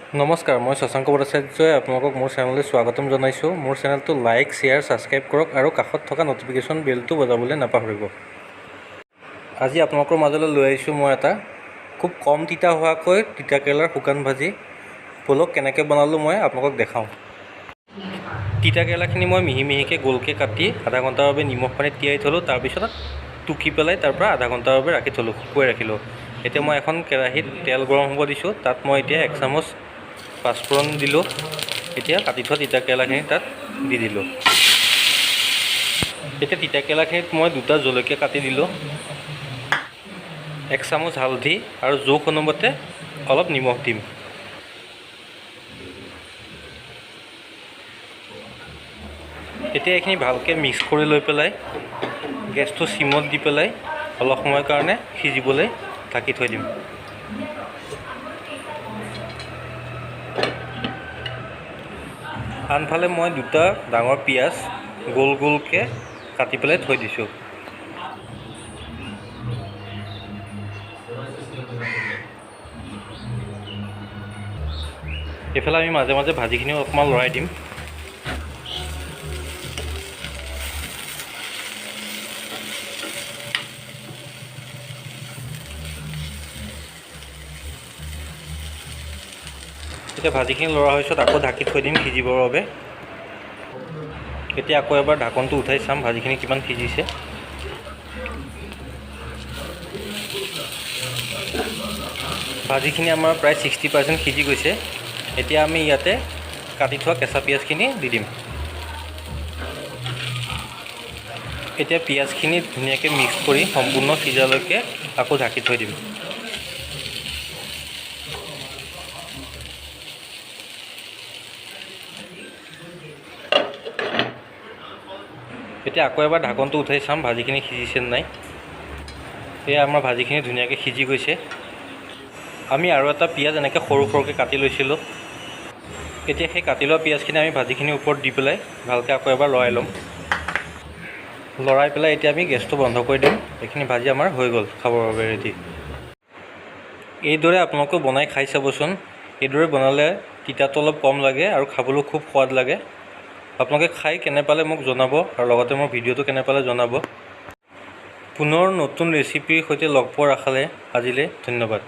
নমস্কাৰ, মই শশাংক ভট্টাচাৰ্যই আপোনালোকক মোৰ চেনেললৈ স্বাগতম জনাইছোঁ। মোৰ চেনেলটো লাইক, শ্বেয়াৰ, ছাবস্ক্ৰাইব কৰক আৰু কাষত থকা ন'টিফিকেশ্যন বেলটো বজাবলৈ নাপাহৰিব। আজি আপোনালোকৰ মাজলৈ লৈ আহিছোঁ মই এটা খুব কম তিতা হোৱাকৈ তিতাকেৰেলাৰ শুকান ভাজি। ব'লক কেনেকৈ বনালোঁ মই আপোনালোকক দেখাওঁ। তিতাকেৰেলাখিনি মই মিহি মিহিকৈ গোলকৈ কাটি আধা ঘণ্টাৰ বাবে নিমখ পানীত তিয়াই থ'লোঁ। তাৰপিছত টুকি পেলাই তাৰ পৰা আধা ঘণ্টাৰ বাবে ৰাখি থ'লোঁ, শুকুৱাই ৰাখিলোঁ। এতিয়া মই এখন কেৰাহীত তেল গৰম হ'ব দিছোঁ। তাত মই এতিয়া 1 চামুচ পাঁচফোৰণ দিলোঁ। এতিয়া কাটি থোৱা তিতাকেৰেলাখিনি তাত দি দিলোঁ। এতিয়া তিতাকেৰেলাখিনিত মই 2টা জলকীয়া কাটি দিলোঁ, 1 চামুচ হালধি আৰু জোখ অনুমতে অলপ নিমখ দিম। এতিয়া এইখিনি ভালকৈ মিক্স কৰি লৈ পেলাই গেছটো চিমত দি পেলাই অলপ সময়ৰ কাৰণে সিজিবলৈ ঢাকি থৈ দিম। আনফালে মই 2টা ডাঙৰ পিঁয়াজ গোল গোলকৈ কাটি পেলাই থৈ দিছোঁ। এইফালে আমি মাজে মাজে ভাজিখিনি অকণমান লৰাই দিম। এতিয়া ভাজিখিনি লৰা হোৱাৰ পিছত আকৌ ঢাকি থৈ দিম সিজিবৰ বাবে। এতিয়া আকৌ এবাৰ ঢাকনটো উঠাই চাম ভাজিখিনি কিমান সিজিছে। ভাজিখিনি আমাৰ প্ৰায় 60% সিজি গৈছে। এতিয়া আমি ইয়াতে কাটি থোৱা কেঁচা পিঁয়াজখিনি দি দিম। এতিয়া পিঁয়াজখিনি ধুনীয়াকৈ মিক্স কৰি সম্পূৰ্ণ সিজালৈকে আকৌ ঢাকি থৈ দিম। এতিয়া আকৌ এবাৰ ঢাকনটো উঠাই চাম ভাজিখিনি সিজিছে নাই। এয়া আমাৰ ভাজিখিনি ধুনীয়াকৈ সিজি গৈছে। আমি আৰু এটা পিঁয়াজ এনেকৈ সৰু সৰুকৈ কাটি লৈছিলোঁ। এতিয়া সেই কাটি লোৱা পিঁয়াজখিনি আমি ভাজিখিনিৰ ওপৰত দি পেলাই ভালকৈ আকৌ এবাৰ লৰাই ল'ম। লৰাই পেলাই এতিয়া আমি গেছটো বন্ধ কৰি দিম। এইখিনি ভাজি আমাৰ হৈ গ'ল, খাবৰ বাবে ৰেডি। এইদৰে আপোনালোকেও বনাই খাই চাবচোন। এইদৰে বনালে তিতাটো অলপ কম লাগে আৰু খাবলৈও খুব সোৱাদ লাগে। আপোনালোকে খাই কেনে পালে মোক জনাব আৰু লগতে মোৰ ভিডিঅ'টো কেনে পালে জনাব। পুনৰ নতুন ৰেচিপিৰ সৈতে লগ পোৱাৰ আশাৰে আজিলৈ ধন্যবাদ।